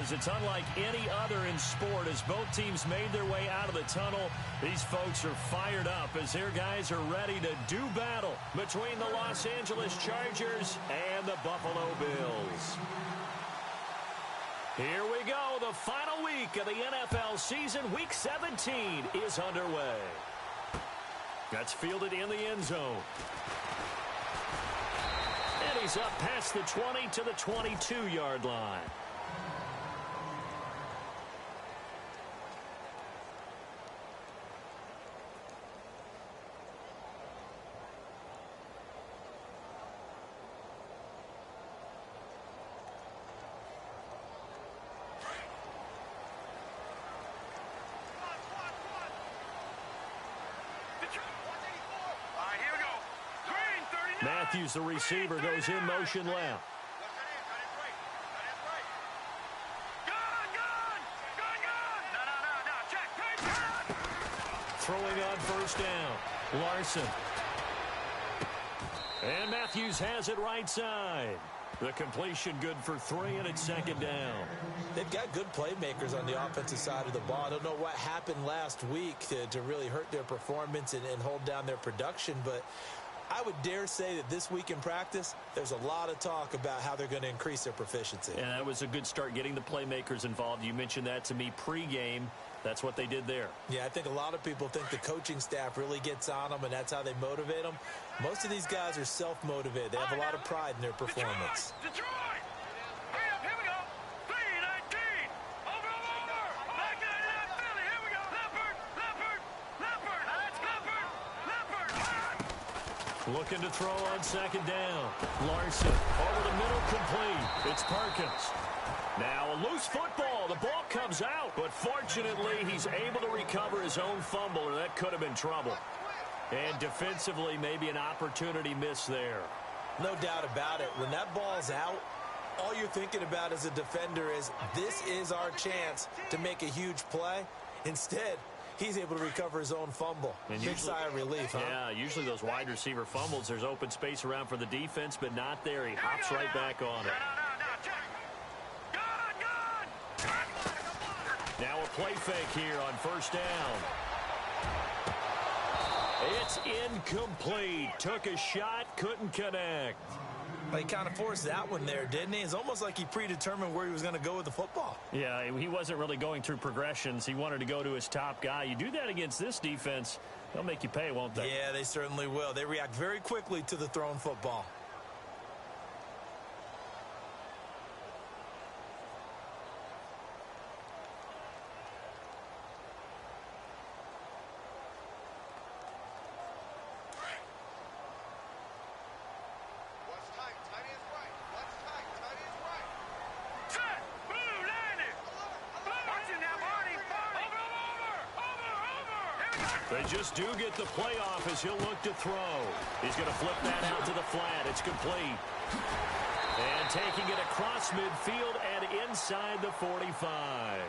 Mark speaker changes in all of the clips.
Speaker 1: is it's unlike any other in sport. As both teams made their way out of the tunnel, these folks are fired up as their guys are ready to do battle between the Los Angeles Chargers and the Buffalo Bills. Here we go. The final week of the NFL season. Week 17 is underway. That's fielded in the end zone. And he's up past the 20 to the 22-yard line. Matthews, the receiver, goes in motion left. Throwing on first down. Larson. And Matthews has it right side. The completion good for 3, and it's second down.
Speaker 2: They've got good playmakers on the offensive side of the ball. I don't know what happened last week to really hurt their performance and hold down their production, but I would dare say that this week in practice, there's a lot of talk about how they're going to increase their proficiency.
Speaker 1: And that was a good start, getting the playmakers involved. You mentioned that to me pregame. That's what they did there.
Speaker 2: Yeah, I think a lot of people think the coaching staff really gets on them, and that's how they motivate them. Most of these guys are self-motivated. They have a lot of pride in their performance.
Speaker 3: Detroit! Hurry up, here we go! 3-19! Over! Back to that Philly, here we go! Leopard! That's Leopard!
Speaker 1: Looking to throw on second down. Larson over the middle, complete. It's Perkins. Now a loose football. The ball comes out, but fortunately he's able to recover his own fumble, or that could have been trouble. And defensively, maybe an opportunity miss there.
Speaker 2: No doubt about it. When that ball's out, all you're thinking about as a defender is, this is our chance to make a huge play. Instead, he's able to recover his own fumble. And big sigh of relief, huh?
Speaker 1: Yeah, usually those wide receiver fumbles, there's open space around for the defense, but not there. He hops right back on it. Now a play fake here on first down. It's incomplete. Took a shot, couldn't connect.
Speaker 2: Well, he kind of forced that one there, didn't he? It's almost like he predetermined where he was going to go with the football.
Speaker 1: Yeah, he wasn't really going through progressions. He wanted to go to his top guy. You do that against this defense, they'll make you pay, won't they?
Speaker 2: Yeah, they certainly will. They react very quickly to the thrown football.
Speaker 1: They just do get the playoff as he'll look to throw. He's going to flip that out to the flat. It's complete. And taking it across midfield and inside the 45.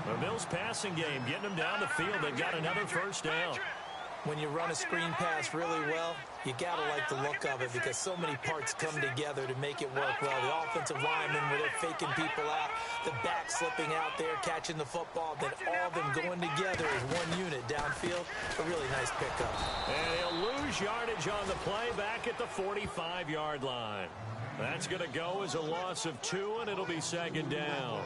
Speaker 1: The Bills passing game, getting them down the field. They've got another first down.
Speaker 2: When you run a screen pass really well, you got to like the look of it because so many parts come together to make it work well. The offensive linemen, where they're faking people out, the back slipping out there, catching the football, then all of them going together as one unit downfield. A really nice pickup.
Speaker 1: And he'll lose yardage on the play back at the 45-yard line. That's going to go as a loss of 2, and it'll be second down.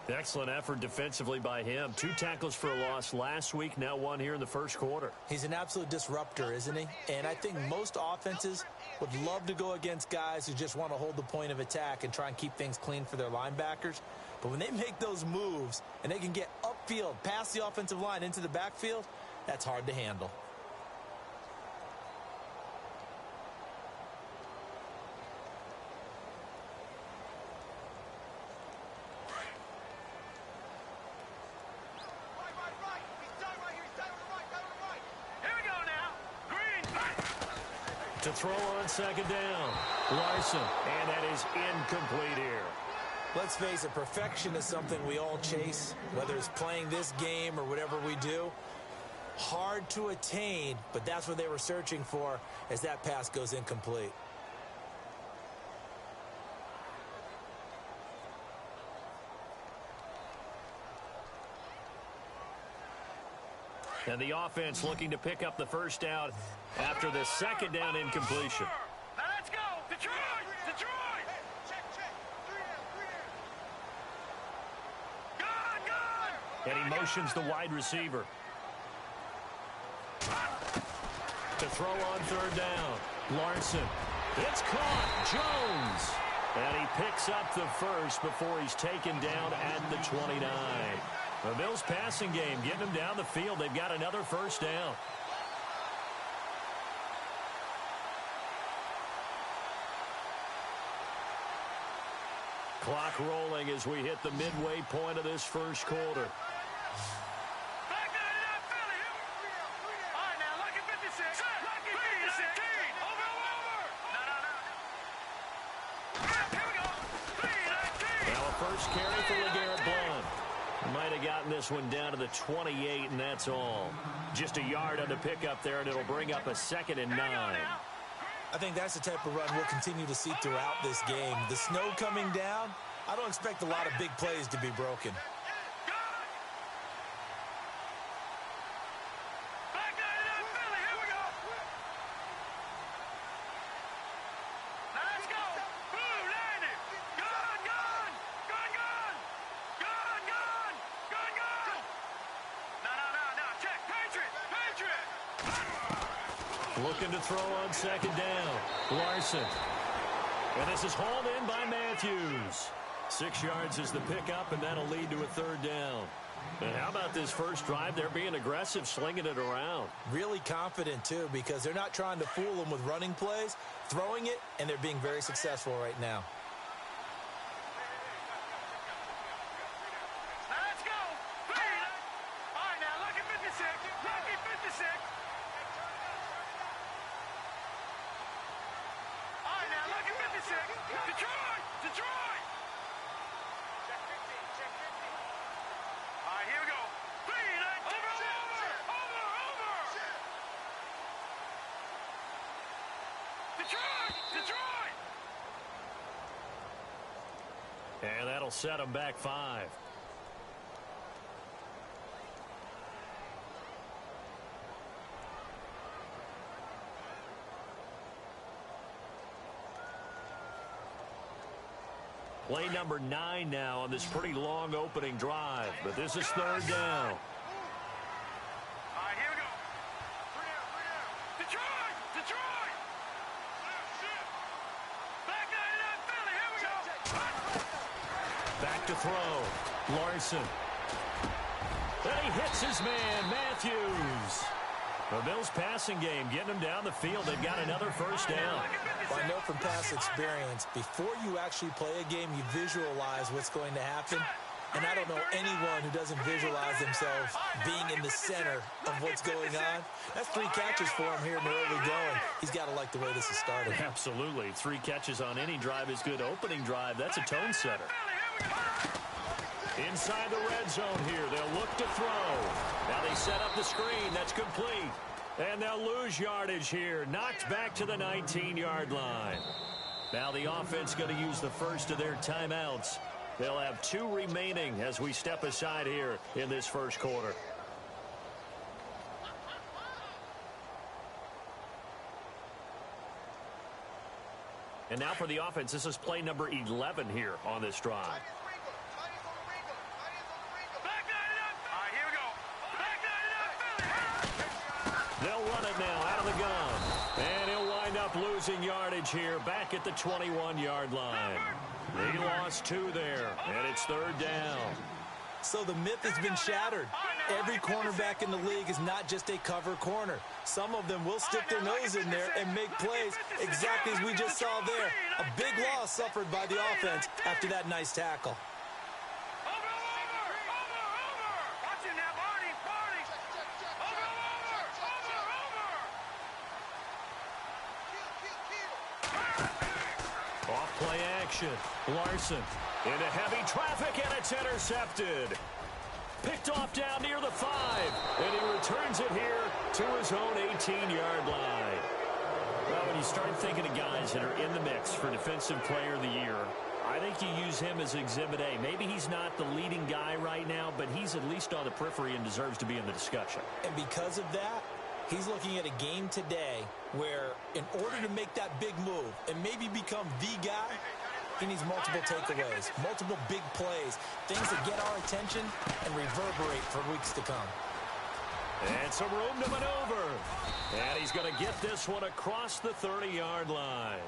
Speaker 1: Excellent effort defensively by him. 2 tackles for a loss last week, now 1 here in the first quarter.
Speaker 2: He's an absolute disruptor, isn't he? And I think most offenses would love to go against guys who just want to hold the point of attack and try and keep things clean for their linebackers. But when they make those moves and they can get upfield, past the offensive line into the backfield, that's hard to handle.
Speaker 1: To throw on second down. Larson, and that is incomplete here.
Speaker 2: Let's face it, perfection is something we all chase, whether it's playing this game or whatever we do. Hard to attain, but that's what they were searching for as that pass goes incomplete.
Speaker 1: And the offense looking to pick up the first down after the second down incompletion.
Speaker 3: Now let's go. Detroit! Detroit! Good!
Speaker 1: And he motions the wide receiver to throw on third down. Larson. It's caught. Jones. And he picks up the first before he's taken down at the 29. The Bills passing game getting them down the field. They've got another first down. Clock rolling as we hit the midway point of this first quarter.
Speaker 3: Back to that Philly. All right, now, lucky 56. Lucky 56. Over. No. Here we go. 3-19.
Speaker 1: Now a first carry for LeGarrette Blount. Might have gotten this one down to the 28, and that's all. Just a yard on the pickup there, and it'll bring up a 2nd and 9.
Speaker 2: I think that's the type of run we'll continue to see throughout this game. The snow coming down, I don't expect a lot of big plays to be broken.
Speaker 3: Back to that Philly. Here we go. Now let's go. Blue, landed. Gun. No. Check. Patriot.
Speaker 1: Looking to throw on second down. Larson. And this is hauled in by Matthews. 6 yards is the pickup, and that'll lead to a third down. And how about this first drive? They're being aggressive, slinging it around.
Speaker 2: Really confident, too, because they're not trying to fool them with running plays, throwing it, and they're being very successful right now.
Speaker 3: Now let's go. All right, now, lucky 56. Lucky 56. All right, now, lucky 56. Detroit. Check 15. All right, here we go. 3-19. Over. Detroit.
Speaker 1: And that'll set them back 5. Play number 9 now on this pretty long opening drive. But this is third down.
Speaker 3: All right, here we go. 3 down. Detroit. Back to that Philly. Here we go.
Speaker 1: Back to throw. Larson. And he hits his man, Matthews. The Bills passing game getting them down the field. They've got another first down.
Speaker 2: Well, I know from past experience, before you actually play a game, you visualize what's going to happen. And I don't know anyone who doesn't visualize themselves being in the center of what's going on. That's 3 catches for him here in the early going. He's got to like the way this is started.
Speaker 1: Absolutely. 3 catches on any drive is good. Opening drive, that's a tone setter. Inside the red zone here. They'll look to throw. Now they set up the screen. That's complete. And they'll lose yardage here. Knocked back to the 19-yard line. Now the offense going to use the first of their timeouts. They'll have 2 remaining as we step aside here in this first quarter. And now for the offense, this is play number 11 here on this drive. They'll run it now out of the gun. And he'll wind up losing yardage here back at the 21-yard line. He lost 2 there, and it's third down.
Speaker 2: So the myth has been shattered. Every cornerback in the league is not just a cover corner. Some of them will stick their nose in there and make plays exactly as we just saw there. A big loss suffered by the offense after that nice tackle.
Speaker 1: Off-play action. Larson into heavy traffic, and it's intercepted. Picked off down near the 5, and he returns it here to his own 18-yard line. Well, when you start thinking of guys that are in the mix for Defensive Player of the Year, I think you use him as Exhibit A. Maybe he's not the leading guy right now, but he's at least on the periphery and deserves to be in the discussion.
Speaker 2: And because of that, he's looking at a game today where in order to make that big move and maybe become the guy, he needs multiple takeaways, multiple big plays, things that get our attention and reverberate for weeks to come.
Speaker 1: And some room to maneuver. And he's going to get this one across the 30-yard line.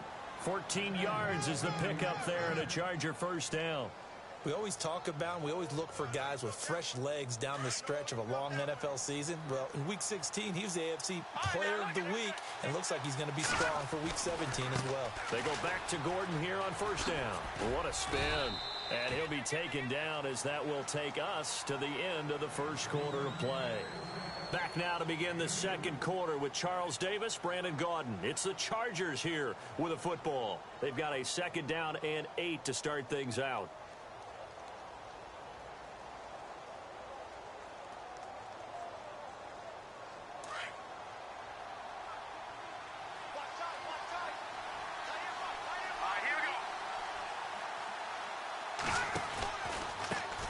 Speaker 1: 14 yards is the pickup there and a Charger first down.
Speaker 2: We always talk about and we always look for guys with fresh legs down the stretch of a long NFL season. Well, in Week 16, he was the AFC Player of the Week, and looks like he's going to be strong for Week 17 as well.
Speaker 1: They go back to Gordon here on first down. What a spin. And he'll be taken down as that will take us to the end of the first quarter of play. Back now to begin the second quarter with Charles Davis, Brandon Gaudin. It's the Chargers here with a football. They've got a second down and 8 to start things out.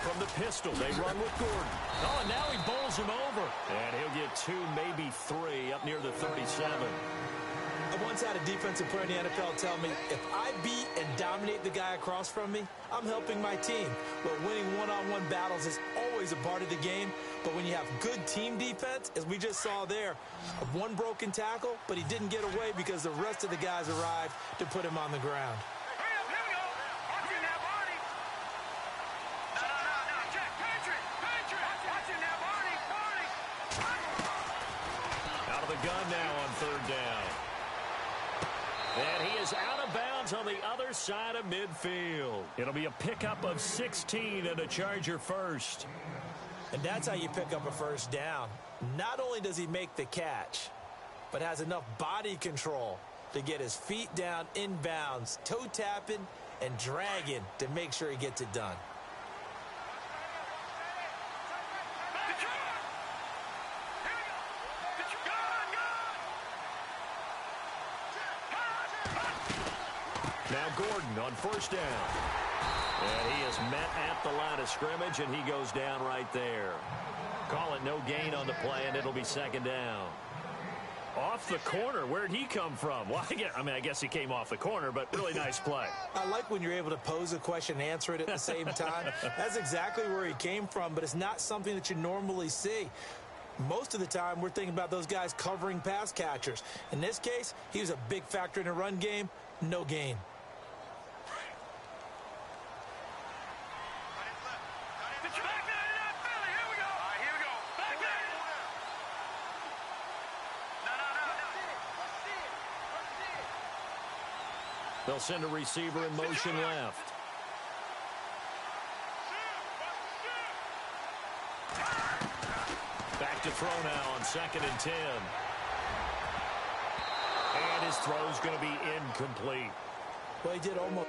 Speaker 1: From the pistol, they run with Gordon. Oh, and now he bowls him over. And he'll get 2, maybe 3, up near the 37.
Speaker 2: I once had a defensive player in the NFL tell me, if I beat and dominate the guy across from me, I'm helping my team. Well, winning one-on-one battles is always a part of the game, but when you have good team defense, as we just saw there, one broken tackle, but he didn't get away because the rest of the guys arrived to put him on the ground.
Speaker 1: Gun now on third down. And he is out of bounds on the other side of midfield. It'll be a pickup of 16 and a Charger first.
Speaker 2: And that's how you pick up a first down. Not only does he make the catch, but has enough body control to get his feet down inbounds, toe tapping and dragging to make sure he gets it done.
Speaker 1: Now Gordon on first down. And he is met at the line of scrimmage, and he goes down right there. Call it no gain on the play, and it'll be second down. Off the corner. Where'd he come from? Well, I guess he came off the corner, but really nice play.
Speaker 2: I like when you're able to pose a question and answer it at the same time. That's exactly where he came from, but it's not something that you normally see. Most of the time, we're thinking about those guys covering pass catchers. In this case, he was a big factor in the run game. No gain.
Speaker 1: They'll send a receiver in motion left. Back to throw now on 2nd and 10. And his throw's going to be incomplete.
Speaker 2: Well, he did almost.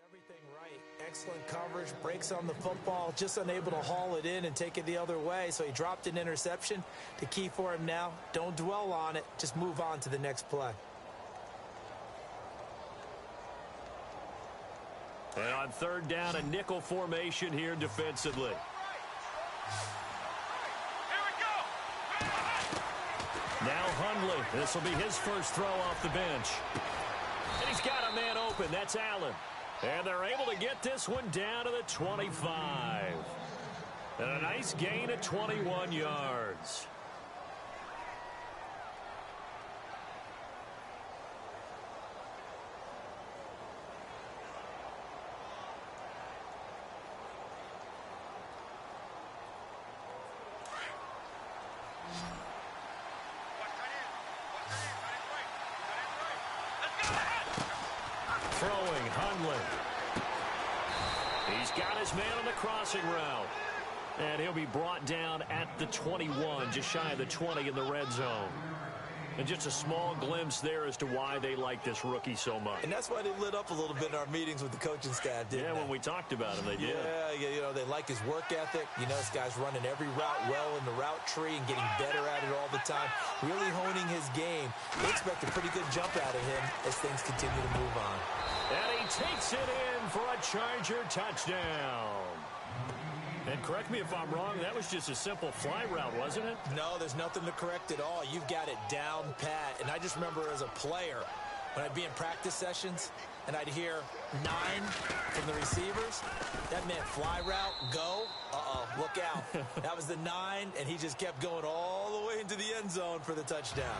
Speaker 2: Everything right. Excellent coverage, breaks on the football, just unable to haul it in and take it the other way. So he dropped an interception. The key for him now, don't dwell on it. Just move on to the next play.
Speaker 1: And on third down, a nickel formation here defensively. Now Hundley. This will be his first throw off the bench. And he's got a man open. That's Allen. And they're able to get this one down to the 25. And a nice gain of 21 yards. Throwing, Hundley. He's got his man on the crossing route. And he'll be brought down at the 21, just shy of the 20 in the red zone. And just a small glimpse there as to why they like this rookie so much.
Speaker 2: And that's why they lit up a little bit in our meetings with the coaching staff, didn't they?
Speaker 1: Yeah, when we talked about him, they did.
Speaker 2: Yeah, you know, they like his work ethic. You know, this guy's running every route well in the route tree and getting better at it all the time, really honing his game. They expect a pretty good jump out of him as things continue to move on.
Speaker 1: And he takes it in for a Charger touchdown. And correct me if I'm wrong, that was just a simple fly route, wasn't it?
Speaker 2: No, there's nothing to correct at all. You've got it down pat. And I just remember as a player, when I'd be in practice sessions and I'd hear 9 from the receivers, that meant fly route, go, look out. That was the 9, and he just kept going all the way into the end zone for the touchdown.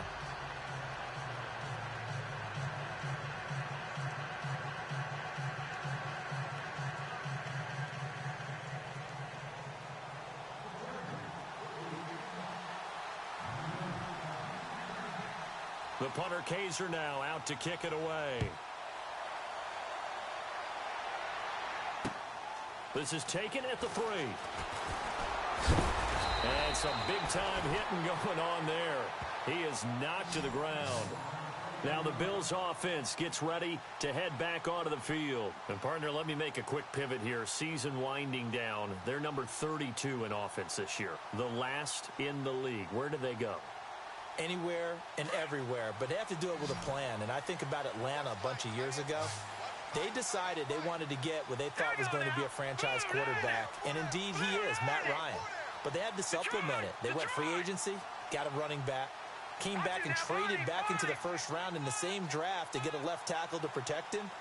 Speaker 1: The punter Kaiser now out to kick it away. This is taken at the 3. And some big-time hitting going on there. He is knocked to the ground. Now the Bills offense gets ready to head back onto the field. And, partner, let me make a quick pivot here. Season winding down. They're number 32 in offense this year. The last in the league. Where do they go?
Speaker 2: Anywhere and everywhere, but they have to do it with a plan. And I think about Atlanta a bunch of years ago. They decided they wanted to get what they thought was going to be a franchise quarterback, and indeed he is, Matt Ryan. But they had to supplement it. They went free agency, got a running back, came back and traded back into the first round in the same draft to get a left tackle to protect him,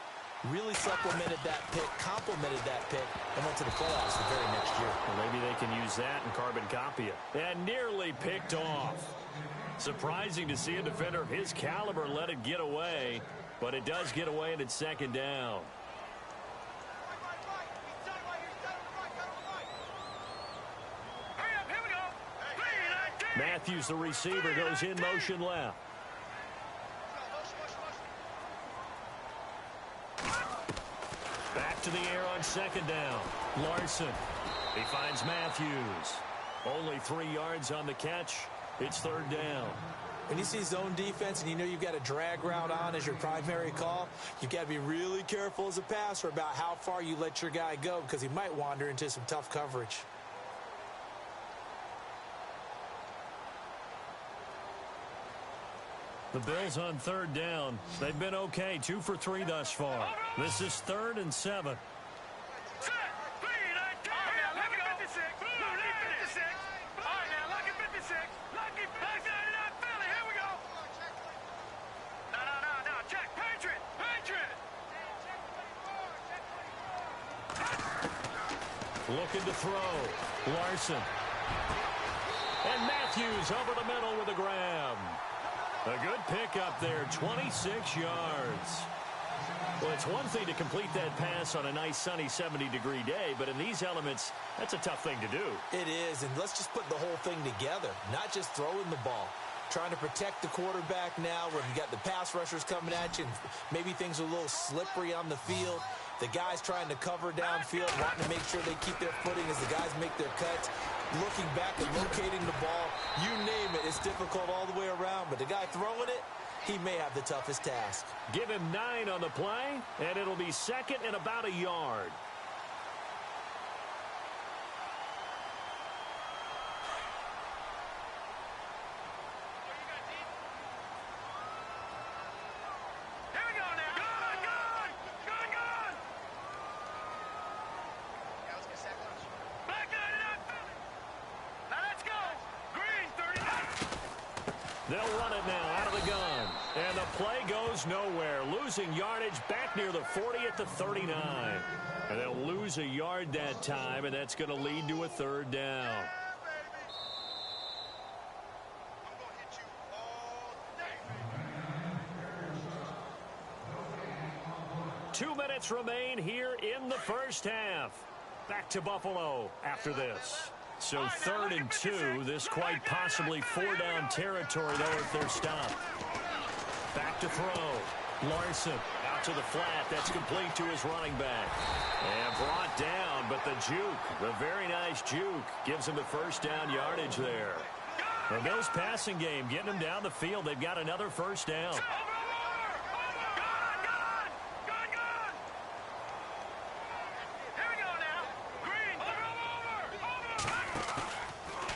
Speaker 2: really supplemented that pick, complemented that pick, and went to the playoffs the very next year.
Speaker 1: Well, maybe they can use that and carbon copy it. And nearly picked off. Surprising to see a defender of his caliber let it get away, but it does get away and it's second down. Matthews, the receiver, goes in motion left. Back to the air on second down. Larson. He finds Matthews. Only 3 yards on the catch. It's third down.
Speaker 2: When you see zone defense and you know you've got a drag route on as your primary call, you've got to be really careful as a passer about how far you let your guy go because he might wander into some tough coverage.
Speaker 1: The Bills on third down. They've been okay, 2 for 3 thus far. This is 3rd and 7. Looking to throw. Larson. And Matthews over the middle with a grab. A good pickup there, 26 yards. Well, it's one thing to complete that pass on a nice sunny 70-degree day, but in these elements, that's a tough thing to do.
Speaker 2: It is, and let's just put the whole thing together, not just throwing the ball. Trying to protect the quarterback now when you got the pass rushers coming at you and maybe things are a little slippery on the field. The guys trying to cover downfield, wanting to make sure they keep their footing as the guys make their cuts. Looking back and locating the ball, you name it, it's difficult all the way around. But the guy throwing it, he may have the toughest task.
Speaker 1: Give him 9 on the play, and it'll be second and about a yard. They'll run it now out of the gun. And the play goes nowhere. Losing yardage back near the 40 at the 39. And they'll lose a yard that time, and that's going to lead to a third down. Two minutes remain here in the first half. Back to Buffalo after this. So 3rd and 2, this quite possibly 4-down territory, though, if they're stopped. Back to throw. Larson out to the flat. That's complete to his running back. And brought down, but the juke, the very nice juke, gives him the first down yardage there. The Bills passing game getting them down the field. They've got another first down.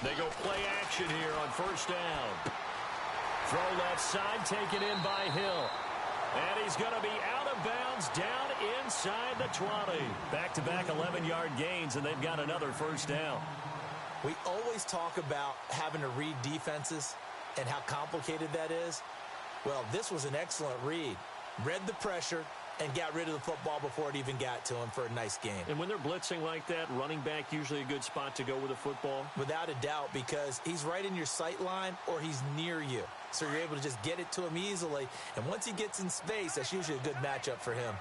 Speaker 1: They go play action here on first down. Throw left side, taken in by Hill. And he's going to be out of bounds down inside the 20. Back-to-back 11-yard gains, and they've got another first down.
Speaker 2: We always talk about having to read defenses and how complicated that is. Well, this was an excellent read. Read the pressure and got rid of the football before it even got to him for a nice game.
Speaker 1: And when they're blitzing like that, running back usually a good spot to go with the football?
Speaker 2: Without a doubt, because he's right in your sight line or he's near you. So you're able to just get it to him easily. And once he gets in space, that's usually a good matchup for him.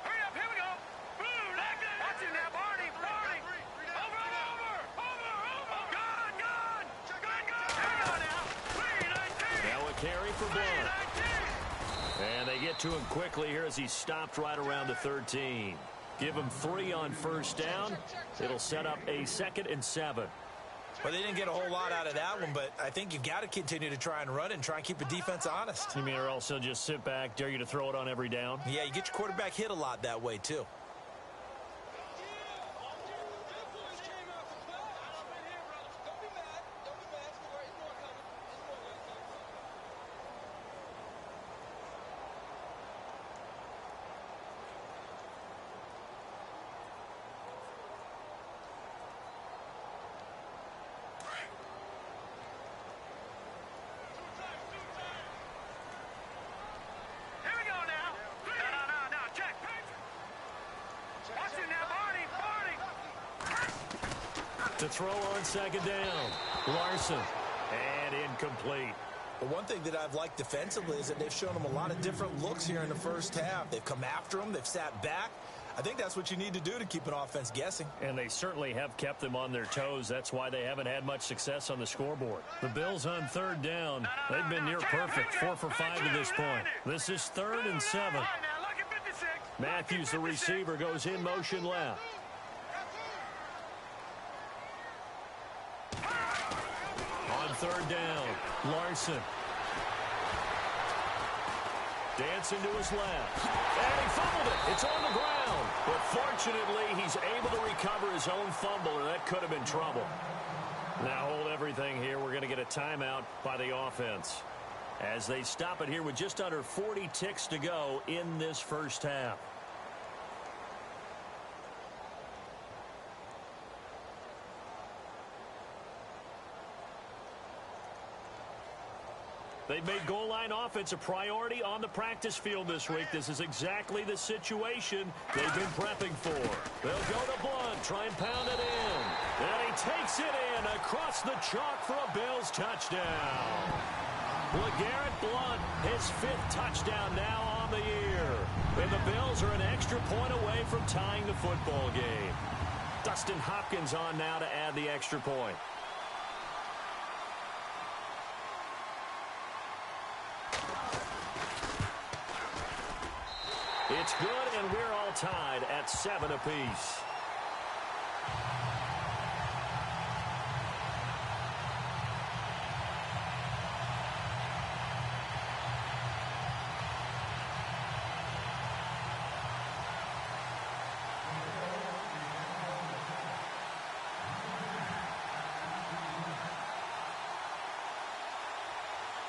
Speaker 3: Hurry up, here we go. Boom, watch it now, Barney. Over. Gone. Here we go now. 3-19.
Speaker 1: Now a carry for Blunt.
Speaker 3: 3-19.
Speaker 1: And they get to him quickly here as he stopped right around the 13. Give him 3 on first down. It'll set up a 2nd and 7.
Speaker 2: Well, they didn't get a whole lot out of that one, but I think you've got to continue to try and run and try and keep the defense honest.
Speaker 1: You mean or else he'll just sit back, dare you to throw it on every down?
Speaker 2: Yeah, you get your quarterback hit a lot that way, too.
Speaker 3: Here we go now. No, check. Watch it now, Barney.
Speaker 1: To throw on second down. Larson. And incomplete.
Speaker 2: But one thing that I've liked defensively is that they've shown them a lot of different looks here in the first half. They've come after them. They've sat back. I think that's what you need to do to keep an offense guessing.
Speaker 1: And they certainly have kept them on their toes. That's why they haven't had much success on the scoreboard. The Bills on third down. They've been near perfect. 4 for 5 to this point. This is 3rd and 7.
Speaker 3: All right, now, look at 56.
Speaker 1: Matthews, the receiver, goes in motion left. On third down, Larson. Dancing to his left. And he fumbled it. It's on the ground. But fortunately, he's able to recover his own fumble, or that could have been trouble. Now hold everything here. We're going to get a timeout by the offense as they stop it here with just under 40 ticks to go in this first half. They've made goal line offense a priority on the practice field this week. This is exactly the situation they've been prepping for. They'll go to Blunt, try and pound it in. And he takes it in across the chalk for a Bills touchdown. LeGarrette Blunt, his 5th touchdown now on the year. And the Bills are an extra point away from tying the football game. Dustin Hopkins on now to add the extra point. It's good, and we're all tied at 7 apiece.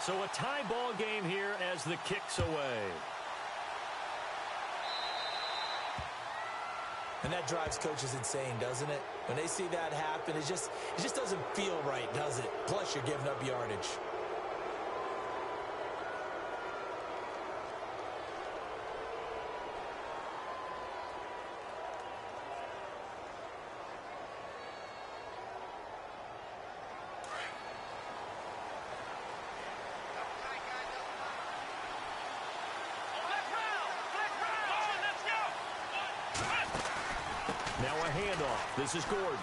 Speaker 1: So a tie ball game here as the kick's away.
Speaker 2: And that drives coaches insane, doesn't it? When they see that happen, it just doesn't feel right, does it? Plus, you're giving up yardage.
Speaker 1: Now a handoff. This is Gordon.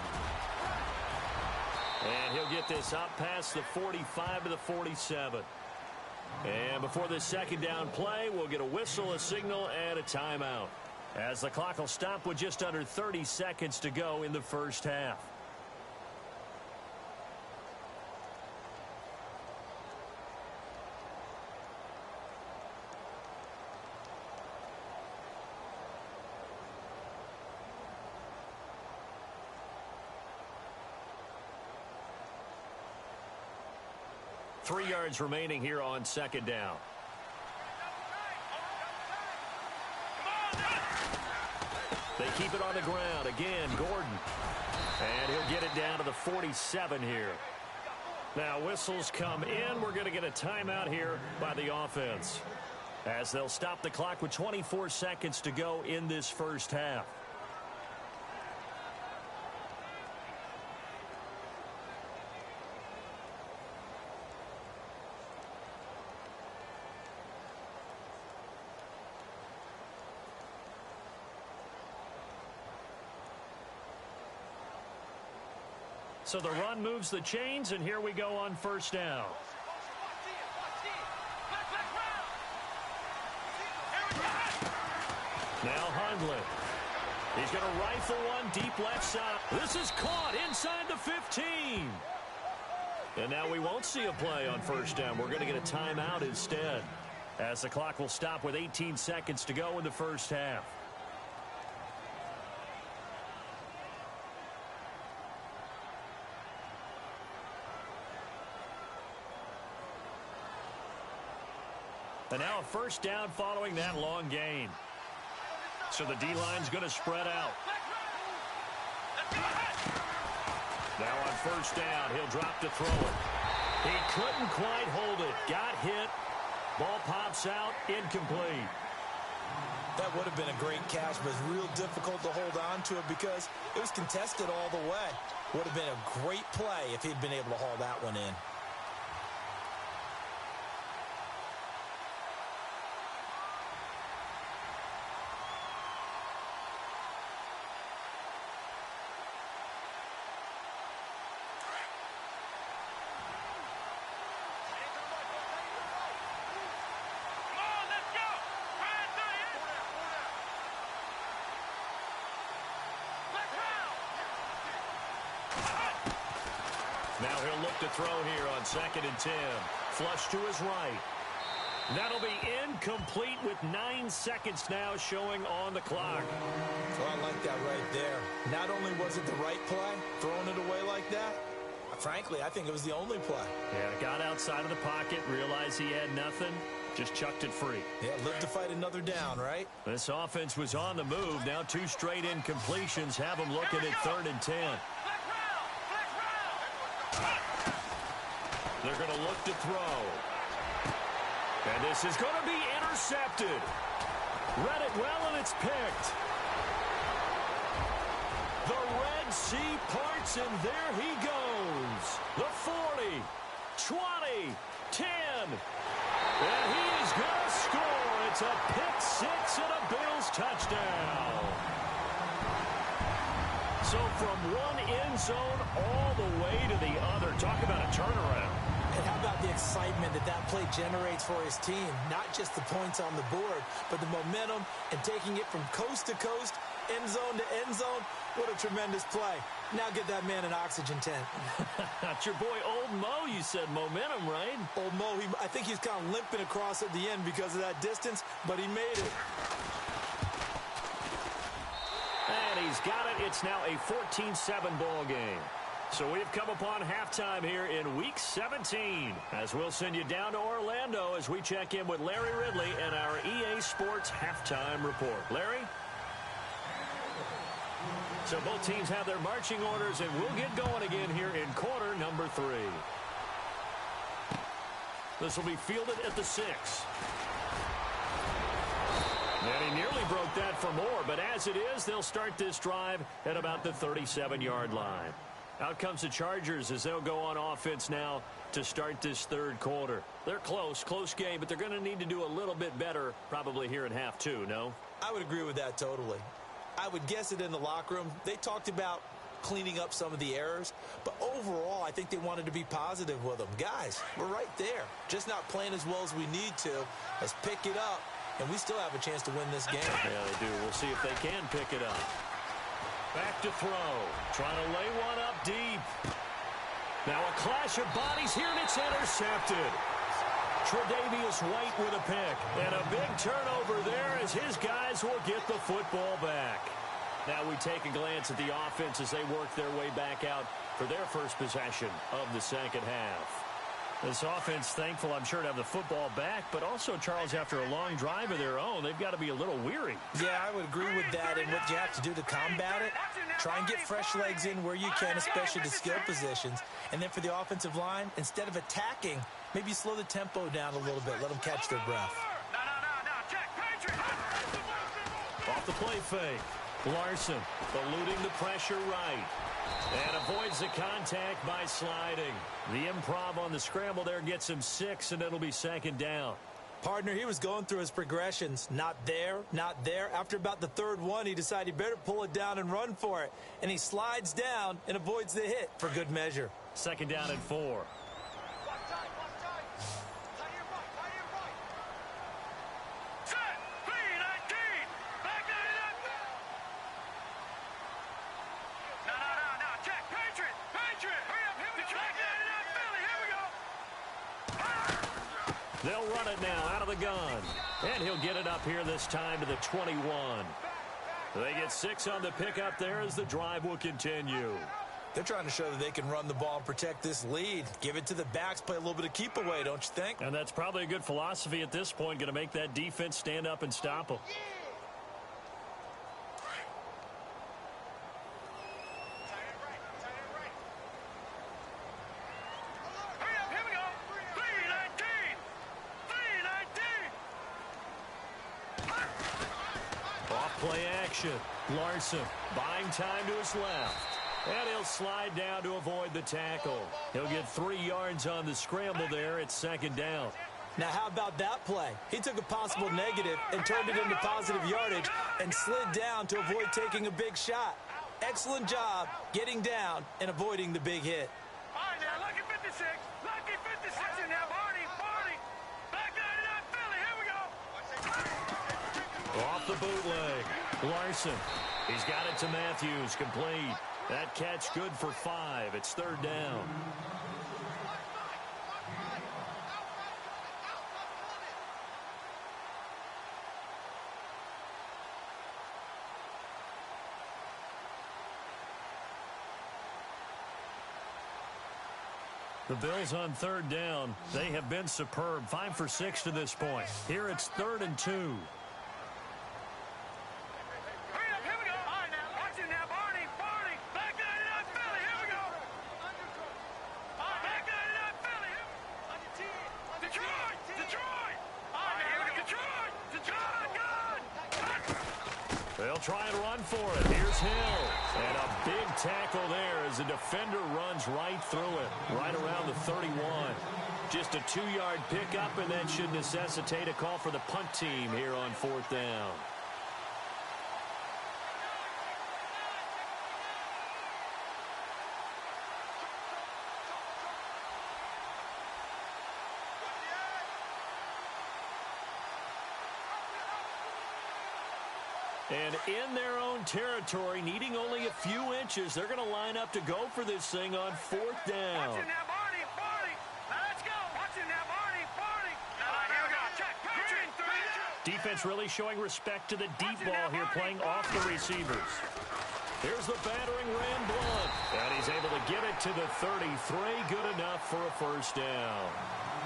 Speaker 1: And he'll get this up past the 45 to the 47. And before this second down play, we'll get a whistle, a signal, and a timeout, as the clock will stop with just under 30 seconds to go in the first half. 3 yards remaining here on second down. They keep it on the ground. Again, Gordon. And he'll get it down to the 47 here. Now, whistles come in. We're going to get a timeout here by the offense, as they'll stop the clock with 24 seconds to go in this first half. So the run moves the chains, and here we go on first down. Now Hundley. He's going to rifle one deep left side. This is caught inside the 15. And now we won't see a play on first down. We're going to get a timeout instead, as the clock will stop with 18 seconds to go in the first half. And now a first down following that long gain. So the D-line's going to spread out. Now on first down, he'll drop to throw it. He couldn't quite hold it. Got hit. Ball pops out. Incomplete.
Speaker 2: That would have been a great catch, but it's real difficult to hold on to it because it was contested all the way. Would have been a great play if he'd been able to haul that one in.
Speaker 1: Now he'll look to throw here on 2nd and 10. Flush to his right. That'll be incomplete with 9 seconds now showing on the clock.
Speaker 2: Well, I like that right there. Not only was it the right play, throwing it away like that, frankly, I think it was the only play.
Speaker 1: Yeah, got outside of the pocket, realized he had nothing, just chucked it free.
Speaker 2: Yeah, live to fight another down, right?
Speaker 1: This offense was on the move. Now 2 straight incompletions have them looking at 3rd and 10. They're going to look to throw. And this is going to be intercepted. Read it well, and it's picked. The Red Sea parts, and there he goes. The 40, 20, 10. And he is going to score. It's a pick six and a Bills touchdown. So from one end zone all the way to the other. Talk about a turnaround.
Speaker 2: And how about the excitement that that play generates for his team? Not just the points on the board, but the momentum and taking it from coast to coast, end zone to end zone. What a tremendous play. Now get that man an oxygen tent.
Speaker 1: That's your boy Old Mo. You said momentum, right?
Speaker 2: Old Mo, I think he's kind of limping across at the end because of that distance, but he made it.
Speaker 1: And he's got it. It's now a 14-7 ball game. So we've come upon halftime here in Week 17, as we'll send you down to Orlando as we check in with Larry Ridley and our EA Sports Halftime Report. Larry? So both teams have their marching orders, and we'll get going again here in quarter number 3. This will be fielded at the 6. And he nearly broke that for more, but as it is, they'll start this drive at about the 37-yard line. Out comes the Chargers as they'll go on offense now to start this third quarter. They're close game, but they're going to need to do a little bit better probably here in half 2, no?
Speaker 2: I would agree with that totally. I would guess it in the locker room. They talked about cleaning up some of the errors, but overall, I think they wanted to be positive with them. Guys, we're right there. Just not playing as well as we need to. Let's pick it up, and we still have a chance to win this game.
Speaker 1: Yeah, they do. We'll see if they can pick it up. Back to throw. Trying to lay one up deep. Now a clash of bodies here, and it's intercepted. Tre'Davious White with a pick. And a big turnover there as his guys will get the football back. Now we take a glance at the offense as they work their way back out for their first possession of the second half. This offense thankful, I'm sure, to have the football back, but also, Charles, after a long drive of their own, they've got to be a little weary.
Speaker 2: Yeah, I would agree with that, and what you have to do to combat it, try and get fresh legs in where you can, especially to skill positions. And then for the offensive line, instead of attacking, maybe slow the tempo down a little bit, let them catch their breath.
Speaker 1: Off the play fake. Larson eluding the pressure right. And avoids the contact by sliding. The improv on the scramble there gets him 6, and it'll be second down.
Speaker 2: Partner, he was going through his progressions. Not there, not there. After about the third one, he decided he better pull it down and run for it. And he slides down and avoids the hit for good measure.
Speaker 1: Second down and 4. They'll run it now out of the gun. And he'll get it up here this time to the 21. They get 6 on the pickup there as the drive will continue.
Speaker 2: They're trying to show that they can run the ball and protect this lead. Give it to the backs, play a little bit of keep away, don't you think?
Speaker 1: And that's probably a good philosophy at this point, going to make that defense stand up and stop them. Play action. Larson buying time to his left. And he'll slide down to avoid the tackle. He'll get 3 yards on the scramble there. It's second down.
Speaker 2: Now, how about that play? He took a possible negative and turned it into positive yardage and slid down to avoid taking a big shot. Excellent job getting down and avoiding the big hit.
Speaker 3: All right, now, lucky 56. Lucky 56. Now, Barney. Back 99 Philly. Here we go.
Speaker 1: Off the bootleg. Larson. He's got it to Matthews. Complete. That catch good for 5. It's third down. The Bills on third down. They have been superb. 5 for 6 to this point. Here it's 3rd and 2. They'll try and run for it. Here's Hill. And a big tackle there as the defender runs right through it, right around the 31. Just a 2-yard pickup, and that should necessitate a call for the punt team here on 4th down. And in their own territory, needing only a few inches, they're going to line up to go for this thing on 4th down.
Speaker 3: Watch it now, Barney. Now let's go. Watch it now, Barney. Here we go. Check.
Speaker 1: Defense really showing respect to the deep ball here, playing off the receivers. Here's the battering ram Blunt. And he's able to get it to the 33. Good enough for a first down.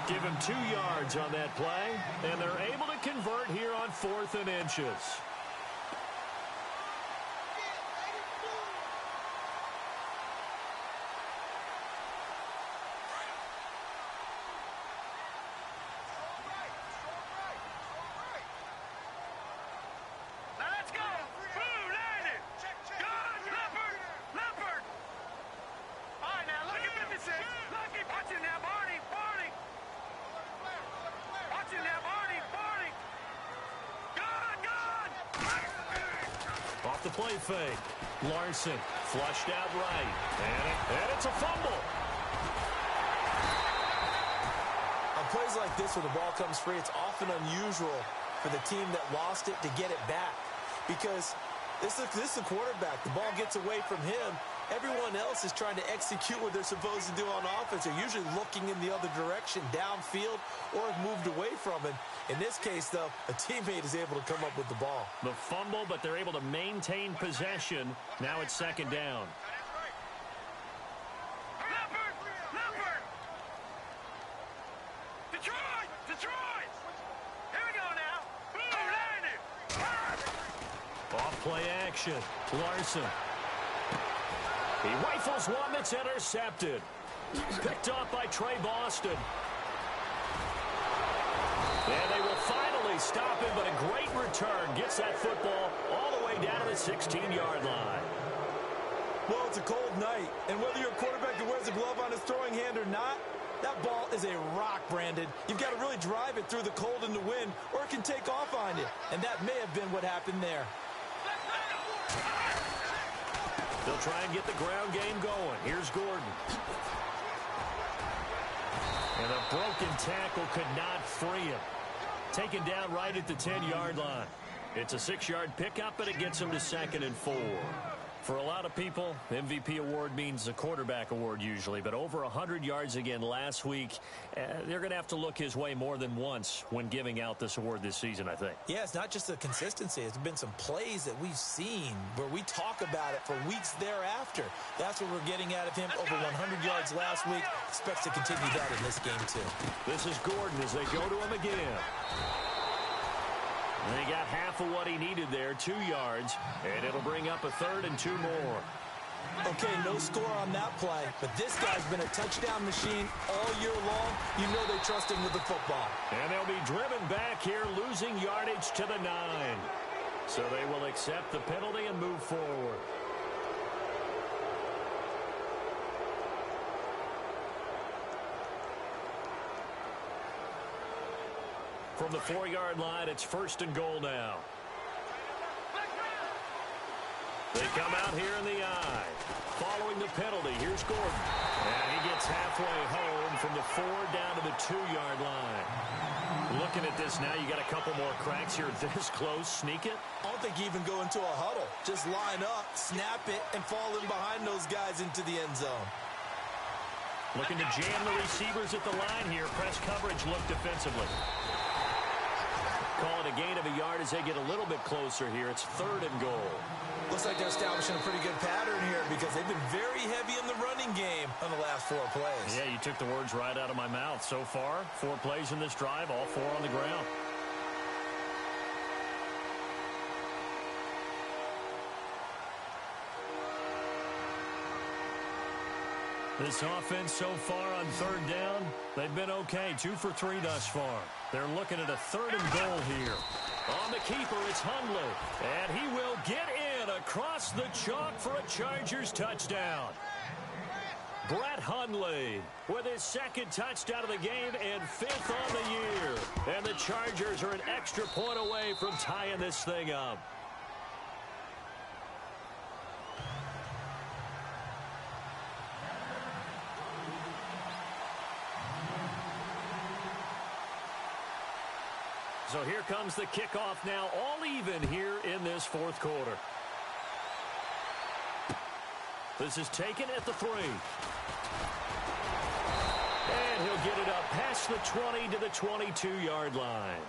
Speaker 1: Give him 2 yards on that play, and they're able to convert here on 4th and inches. The play fake. Larson flushed out right. And it's a fumble.
Speaker 2: On plays like this where the ball comes free, it's often unusual for the team that lost it to get it back. Because this is the quarterback. The ball gets away from him. Everyone else is trying to execute what they're supposed to do on offense. They're usually looking in the other direction, downfield, or have moved away from it. In this case, though, a teammate is able to come up with the ball.
Speaker 1: The fumble, but they're able to maintain possession. Now it's second down.
Speaker 3: Detroit! Here we go now. Boom, landed.
Speaker 1: Off play action. Larson. He rifles one that's intercepted. Picked off by Trey Boston. And they will finally stop him, but a great return. Gets that football all the way down to the 16-yard line.
Speaker 2: Well, it's a cold night, and whether you're a quarterback that wears a glove on his throwing hand or not, that ball is a rock, Brandon. You've got to really drive it through the cold and the wind, or it can take off on you. And that may have been what happened there.
Speaker 1: They'll try and get the ground game going. Here's Gordon. And a broken tackle could not free him. Taken down right at the 10-yard line. It's a 6-yard pickup, but it gets him to 2nd and 4. For a lot of people, MVP award means a quarterback award usually, but over 100 yards again last week. They're going to have to look his way more than once when giving out this award this season, I think.
Speaker 2: Yeah, it's not just the consistency. It's been some plays that we've seen where we talk about it for weeks thereafter. That's what we're getting out of him. Over 100 yards last week. Expects to continue that in this game, too.
Speaker 1: This is Gordon as they go to him again. And he got half of what he needed there, 2 yards, and it'll bring up a 3rd and 2 more.
Speaker 2: Okay, no score on that play, but this guy's been a touchdown machine all year long. You know they trust him with the football.
Speaker 1: And they'll be driven back here, losing yardage to the 9. So they will accept the penalty and move forward. From the 4-yard line, it's 1st and goal now. They come out here in the eye. Following the penalty, here's Gordon. And he gets halfway home from the 4 down to the 2-yard line. Looking at this now, you got a couple more cracks here this close. Sneak it?
Speaker 2: I don't think you even go into a huddle. Just line up, snap it, and fall in behind those guys into the end zone.
Speaker 1: Looking to jam the receivers at the line here. Press coverage look defensively. Call it a gain of a yard as they get a little bit closer here. It's 3rd and goal.
Speaker 2: Looks like they're establishing a pretty good pattern here because they've been very heavy in the running game on the last 4 plays.
Speaker 1: Yeah, you took the words right out of my mouth. So far, 4 plays in this drive, all 4 on the ground. This offense so far on 3rd down, they've been okay. 2 for 3 thus far. They're looking at a 3rd and goal here. On the keeper, it's Hundley. And he will get in across the chalk for a Chargers touchdown. Brett Hundley with his 2nd touchdown of the game and 5th on the year. And the Chargers are an extra point away from tying this thing up. So here comes the kickoff now, all even here in this 4th quarter. This is taken at the 3. And he'll get it up past the 20 to the 22-yard line.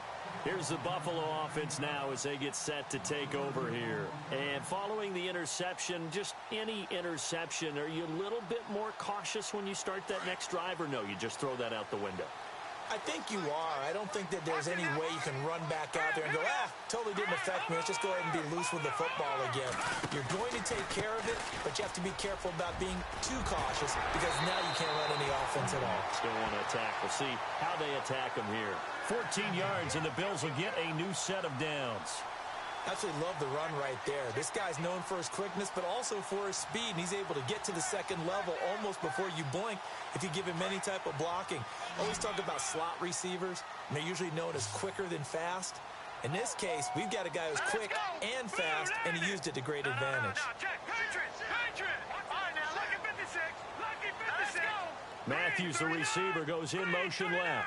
Speaker 1: Here's the Buffalo offense now as they get set to take over here. And following the interception, just any interception, are you a little bit more cautious when you start that next drive, or no, you just throw that out the window?
Speaker 2: I think you are. I don't think that there's any way you can run back out there and go, totally didn't affect me. Let's just go ahead and be loose with the football again. You're going to take care of it, but you have to be careful about being too cautious because now you can't run any offense at all.
Speaker 1: Still want to attack. We'll see how they attack them here. 14 yards, and the Bills will get a new set of downs.
Speaker 2: Absolutely love the run right there. This guy's known for his quickness, but also for his speed, and he's able to get to the 2nd level almost before you blink if you give him any type of blocking. Always talk about slot receivers, and they're usually known as quicker than fast. In this case, we've got a guy who's quick and fast, and he used it to great advantage.
Speaker 1: Matthews, the receiver, goes in motion left.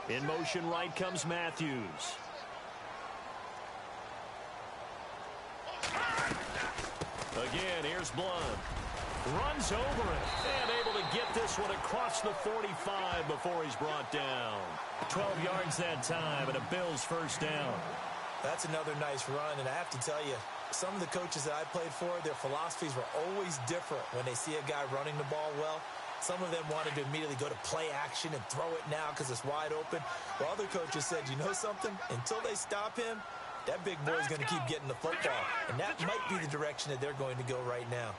Speaker 1: In motion right comes Matthews. Again, here's Blunt. Runs over it and able to get this one across the 45 before he's brought down. 12 yards that time and a Bills 1st down.
Speaker 2: That's another nice run, and I have to tell you, some of the coaches that I played for, their philosophies were always different when they see a guy running the ball well. Some of them wanted to immediately go to play action and throw it now because it's wide open. While other coaches said, you know something? Until they stop him, that big boy is going to keep getting the football. And that might be the direction that they're going to go right now.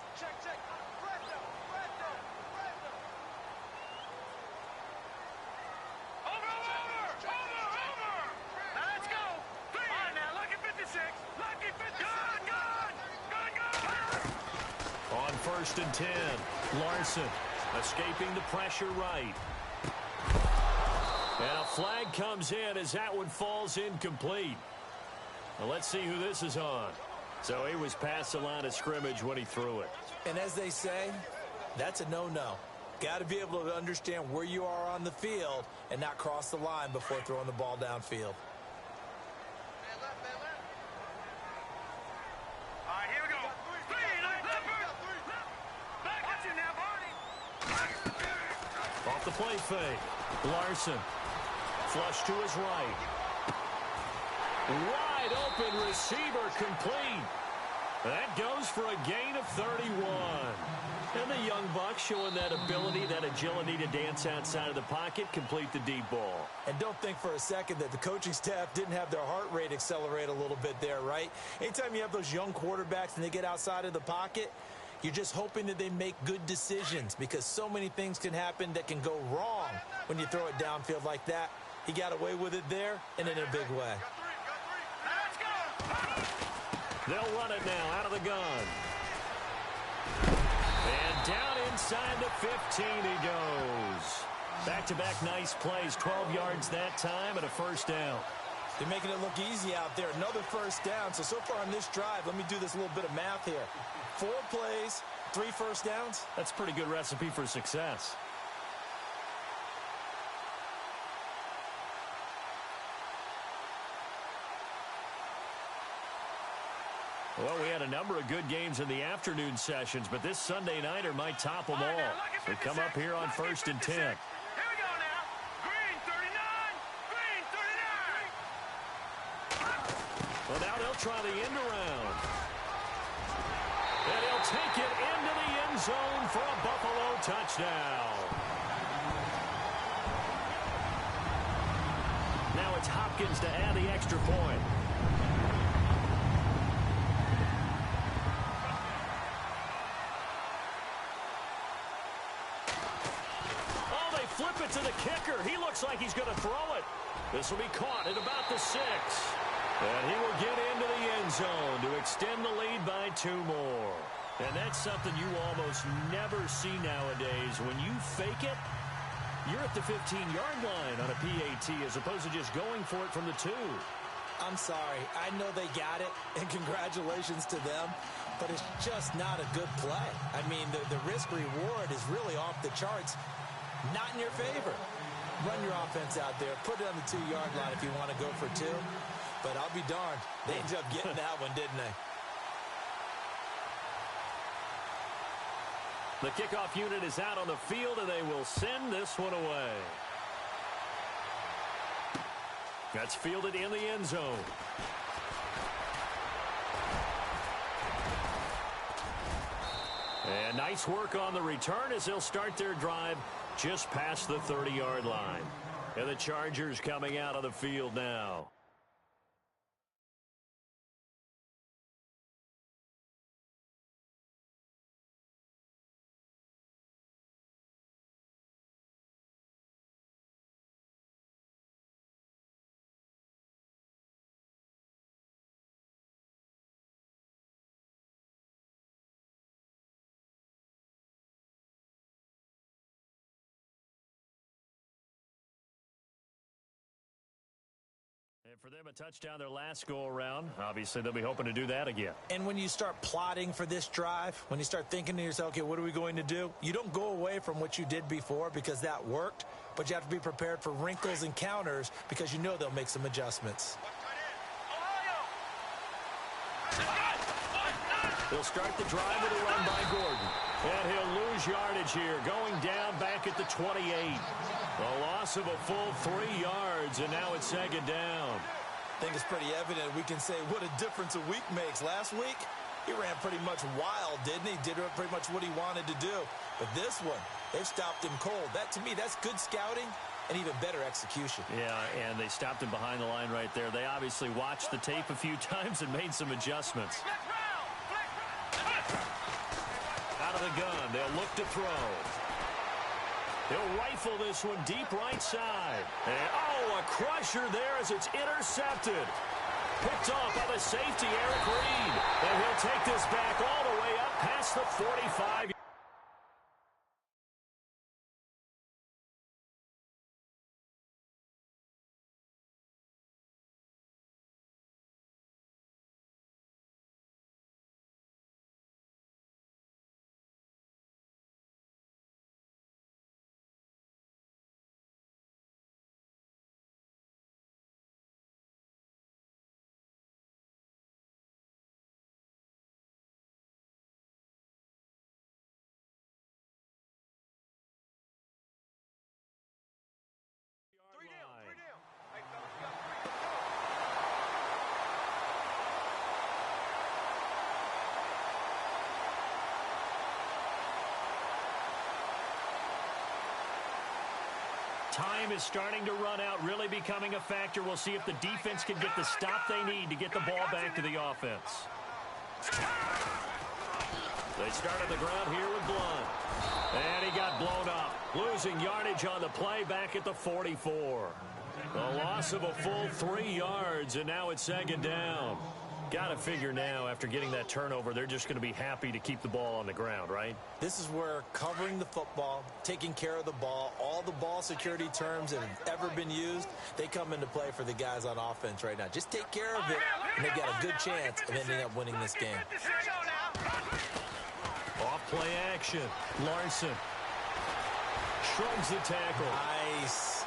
Speaker 1: First and 10. Larson escaping the pressure right. And a flag comes in as that one falls incomplete. Well, let's see who this is on. So he was past the line of scrimmage when he threw it.
Speaker 2: And as they say, that's a no-no. Got to be able to understand where you are on the field and not cross the line before throwing the ball downfield.
Speaker 1: Off the play fake. Larson. Flush to his right. Wide open receiver complete. That goes for a gain of 31. And the young buck showing that ability, that agility to dance outside of the pocket, complete the deep ball.
Speaker 2: And don't think for a second that the coaching staff didn't have their heart rate accelerate a little bit there, right? Anytime you have those young quarterbacks and they get outside of the pocket, you're just hoping that they make good decisions because so many things can happen that can go wrong when you throw it downfield like that. He got away with it there and in a big way.
Speaker 1: They'll run it now out of the gun. And down inside the 15 he goes. Back-to-back nice plays, 12 yards that time and a first down.
Speaker 2: They're making it look easy out there. Another first down. So far on this drive, let me do this little bit of math here. 4 plays, 3 first downs.
Speaker 1: That's a pretty good recipe for success. Well, we had a number of good games in the afternoon sessions, but this Sunday nighter might top them all. We come up here on first and 10.
Speaker 3: Here we go now. Green 39. Green 39.
Speaker 1: Well, now they'll try the end around. And he'll take it into the end zone for a Buffalo touchdown. Now it's Hopkins to add the extra point. Flip it to the kicker. He looks like he's going to throw it. This will be caught at about the 6. And he will get into the end zone to extend the lead by 2 more. And that's something you almost never see nowadays. When you fake it, you're at the 15-yard line on a PAT as opposed to just going for it from the 2.
Speaker 2: I'm sorry. I know they got it, and congratulations to them, but it's just not a good play. I mean, the risk-reward is really off the charts. Not in your favor. Run your offense out there. Put it on the 2-yard line if you want to go for 2. But I'll be darned. They ended up getting that one, didn't they?
Speaker 1: The kickoff unit is out on the field, and they will send this one away. That's fielded in the end zone. And nice work on the return as they'll start their drive just past the 30-yard line. And the Chargers coming out of the field now. And for them, a touchdown their last go-around. Obviously, they'll be hoping to do that again.
Speaker 2: And when you start plotting for this drive, when you start thinking to yourself, okay, what are we going to do? You don't go away from what you did before because that worked, but you have to be prepared for wrinkles and counters because you know they'll make some adjustments.
Speaker 1: They'll start the drive with a run by Gordon. And he'll lose yardage here, going down back at the 28. A loss of a full 3 yards, and now it's second down.
Speaker 2: I think it's pretty evident we can say what a difference a week makes. Last week, He ran pretty much wild, didn't he? Did pretty much what he wanted to do. But this one, they've stopped him cold. That, to me, that's good scouting and even better execution.
Speaker 1: Yeah, and they stopped him behind the line right there. They obviously watched the tape a few times and made some adjustments. Out of the gun, they'll look to throw. He'll rifle this one deep right side. And, oh, a crusher there as it's intercepted. Picked off by the safety, Eric Reed. And he'll take this back all the way up past the 45. Time is starting to run out, really becoming a factor. We'll see if the defense can get the stop they need to get the ball back to the offense. They start on the ground here with Blunt. And he got blown up. Losing yardage on the play back at the 44. A loss of a full 3 yards, and now it's second down. Got to figure now, after getting that turnover, they're just going to be happy to keep the ball on the ground, right?
Speaker 2: This is where covering the football, taking care of the ball, all the ball security terms that have ever been used, they come into play for the guys on offense right now. Just take care of it, and they've got a good chance of ending up winning this game.
Speaker 1: Off play action. Larson shrugs the tackle.
Speaker 2: Nice.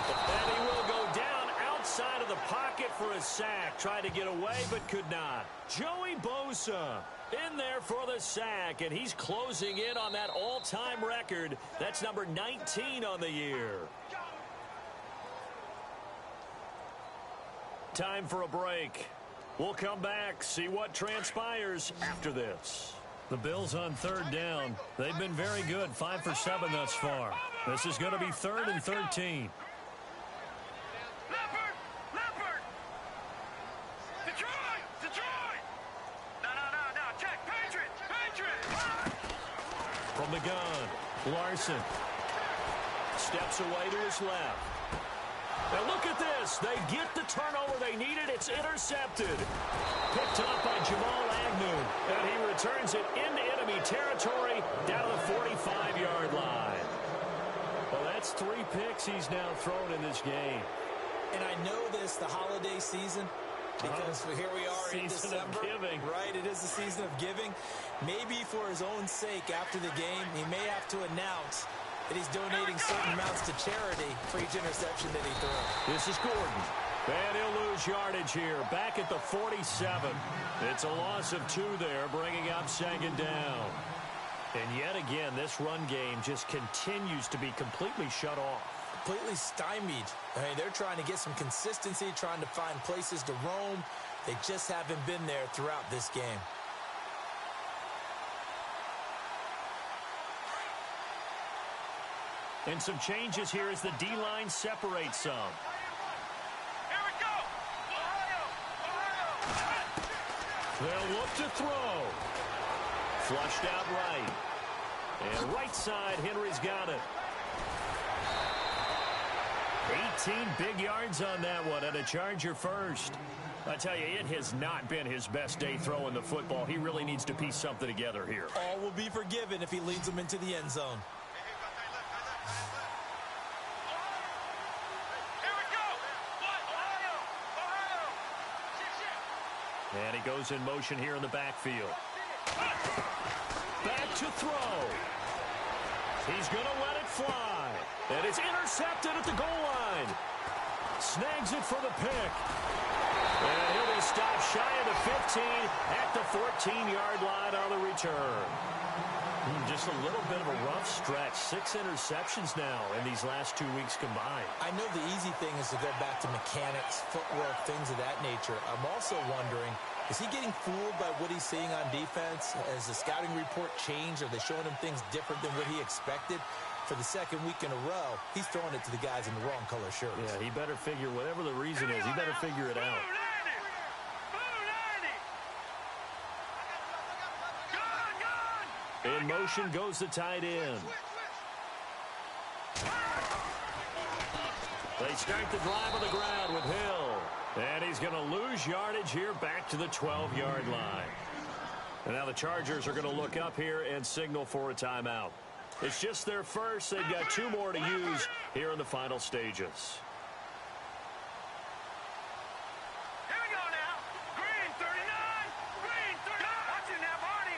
Speaker 1: And he will go down outside of the pocket for a sack. Tried to get away, but could not. Joey Bosa in there for the sack, and he's closing in on that all-time record. That's number 19 on the year. Time for a break. We'll come back, see what transpires after this. The Bills on third down. They've been very good, 5 for 7 thus far. This is going to be 3rd and 13. From the gun, Larson steps away to his left. Now look at this. They get the turnover they needed. It's intercepted. Picked up by Jamal Agnew. And he returns it into enemy territory down to the 45-yard line. Well, that's 3 picks he's now thrown in this game.
Speaker 2: And I know this, the holiday season, because here we are in December.
Speaker 1: Season of giving.
Speaker 2: Right, it is the season of giving. Maybe for his own sake after the game, he may have to announce that he's donating certain amounts to charity for each interception that he throws.
Speaker 1: This is Gordon. And he'll lose yardage here. Back at the 47. It's a loss of 2 there, bringing up second down. And yet again, this run game just continues to be completely shut off.
Speaker 2: Completely stymied. I mean, they're trying to get some consistency, trying to find places to roam. They just haven't been there throughout this game.
Speaker 1: And some changes here as the D-line separates some.
Speaker 3: Here we go! Ohio!
Speaker 1: They'll look to throw. Flushed out right. And right side, Henry's got it. 18 big yards on that one, and a Charger first. I tell you, it has not been his best day throwing the football. He really needs to piece something together here.
Speaker 2: All will be forgiven if he leads them into the end zone.
Speaker 1: And he goes in motion here in the backfield. Back to throw. He's going to let it fly. And it's intercepted at the goal line. Snags it for the pick. And he'll be stopped shy of the 15 at the 14-yard line on the return. Just a little bit of a rough stretch. 6 interceptions now in these last 2 weeks combined.
Speaker 2: I know the easy thing is to go back to mechanics, footwork, things of that nature. I'm also wondering Is he getting fooled by what he's seeing on defense? Has the scouting report changed? Are they showing him things different than what he expected? For the second week in a row, he's throwing it to the guys in the wrong color shirts.
Speaker 1: Yeah, he better figure, whatever the reason is, he better figure it out. In motion goes the tight end. They start the drive on the ground with Hill. And he's going to lose yardage here back to the 12-yard line. And now the Chargers are going to look up here and signal for a timeout. It's just their first. They've got 2 more to use here in the final stages.
Speaker 3: Here we go now. Green 39. Green 39. Watching that party.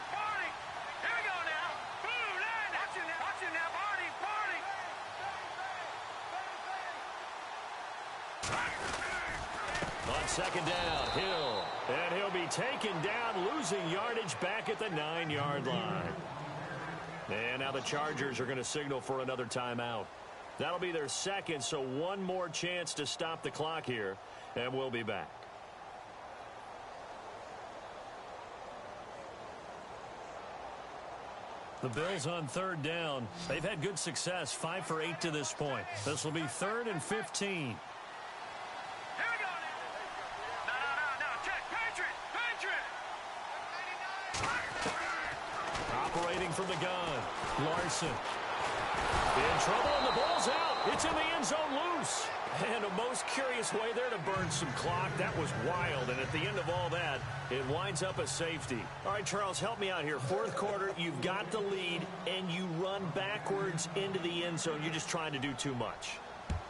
Speaker 3: Here we go now. Blue 90. Watching that party.
Speaker 1: On second down, Hill. And he'll be taken down, losing yardage back at the 9-yard line. And now the Chargers are going to signal for another timeout. That'll be their second, so one more chance to stop the clock here, and we'll be back. The Bills on third down. They've had good success, 5 for 8 to this point. This will be 3rd and 15. Operating from the gun, Larson. In trouble, and the ball's out. It's in the end zone loose. And a most curious way there to burn some clock. That was wild, and at the end of all that, it winds up a safety. All right, Charles, help me out here. 4th quarter, you've got the lead, and you run backwards into the end zone. You're just trying to do too much.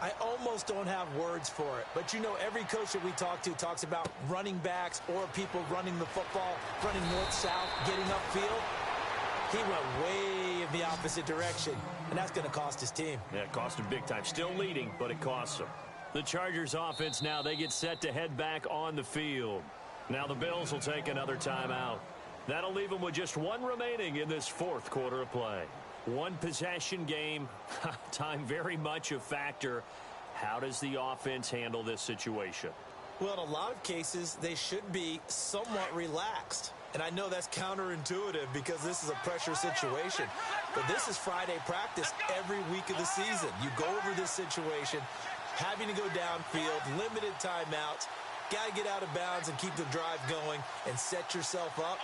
Speaker 2: I almost don't have words for it, but you know every coach that we talk to talks about running backs or people running the football, running north-south, getting upfield. He went way in the opposite direction, and that's going to cost his team.
Speaker 1: Yeah, it cost him big time. Still leading, but it costs him. The Chargers offense now, they get set to head back on the field. Now the Bills will take another timeout. That'll leave them with just 1 remaining in this 4th quarter of play. 1 possession game. Time very much a factor. How does the offense handle this situation?
Speaker 2: Well, in a lot of cases, they should be somewhat relaxed. And I know that's counterintuitive because this is a pressure situation. But this is Friday practice every week of the season. You go over this situation, having to go downfield, limited timeouts, got to get out of bounds and keep the drive going and set yourself up.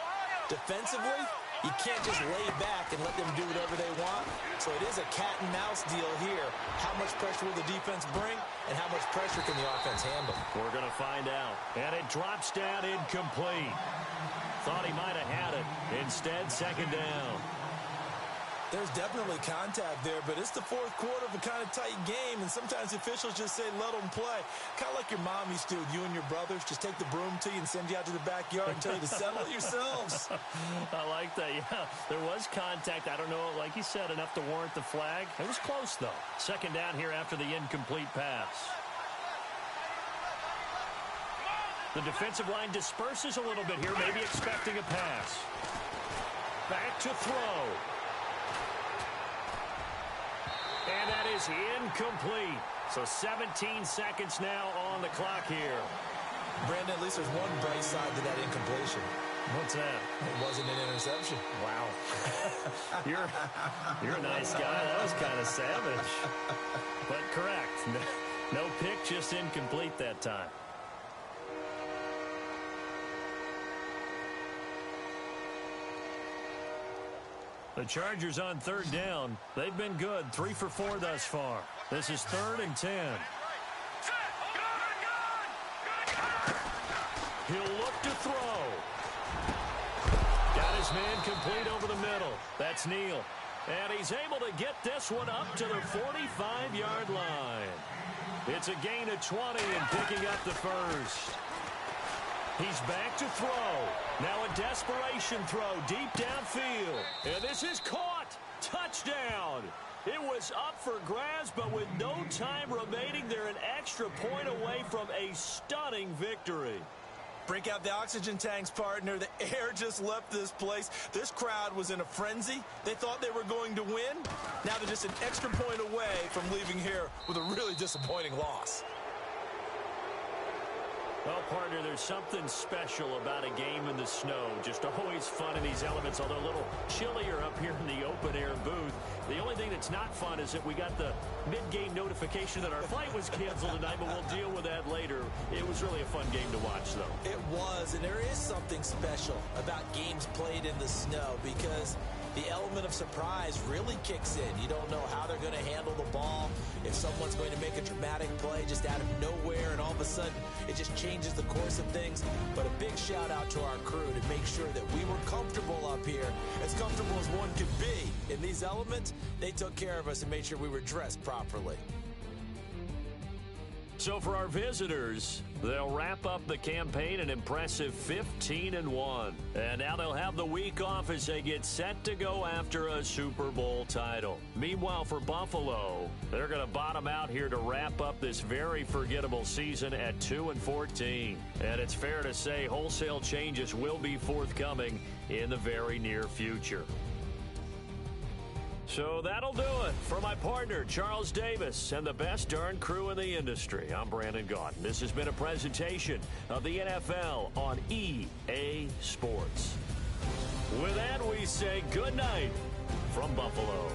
Speaker 2: Defensively, you can't just lay back and let them do whatever they want. So it is a cat-and-mouse deal here. How much pressure will the defense bring, and how much pressure can the offense handle?
Speaker 1: We're going to find out. And it drops down incomplete. Thought he might have had it. Instead, 2nd down.
Speaker 2: There's definitely contact there, but it's the 4th quarter of a kind of tight game, and sometimes officials just say, let them play. Kind of like your mom used to with you and your brothers. Just take the broom to you and send you out to the backyard and tell you to settle it yourselves.
Speaker 1: I like that, yeah. There was contact. I don't know, like you said, enough to warrant the flag. It was close, though. 2nd down here after the incomplete pass. The defensive line disperses a little bit here, maybe expecting a pass. Back to throw. And that is incomplete. So 17 seconds now on the clock here.
Speaker 2: Brandon, at least there's one bright side to that incompletion.
Speaker 1: What's that?
Speaker 2: It wasn't an interception.
Speaker 1: Wow. You're a nice guy. That was kind of savage. But correct. No pick, just incomplete that time. The Chargers on 3rd down. They've been good. 3 for 4 thus far. This is 3rd and 10. He'll look to throw. Got his man complete over the middle. That's Neal. And he's able to get this one up to the 45-yard line. It's a gain of 20 and picking up the first. He's back to throw. Now a desperation throw deep downfield. And this is caught. Touchdown. It was up for grabs, but with no time remaining, they're an extra point away from a stunning victory.
Speaker 2: Break out the oxygen tanks, partner. The air just left this place. This crowd was in a frenzy. They thought they were going to win. Now they're just an extra point away from leaving here with a really disappointing loss.
Speaker 1: Well, partner, there's something special about a game in the snow. Just always fun in these elements, although a little chillier up here in the open-air booth. The only thing that's not fun is that we got the mid-game notification that our flight was canceled tonight, but we'll deal with that later. It was really a fun game to watch, though.
Speaker 2: It was, and there is something special about games played in the snow because the element of surprise really kicks in. You don't know how they're going to handle the ball, if someone's going to make a dramatic play just out of nowhere, and all of a sudden it just changes the course of things. But a big shout out to our crew to make sure that we were comfortable up here, as comfortable as one could be. In these elements, they took care of us and made sure we were dressed properly.
Speaker 1: So for our visitors, they'll wrap up the campaign an impressive 15-1. And now they'll have the week off as they get set to go after a Super Bowl title. Meanwhile, for Buffalo, they're going to bottom out here to wrap up this very forgettable season at 2-14. And it's fair to say wholesale changes will be forthcoming in the very near future. So that'll do it for my partner, Charles Davis, and the best darn crew in the industry. I'm Brandon Gaudin. This has been a presentation of the NFL on EA Sports. With that, we say good night from Buffalo.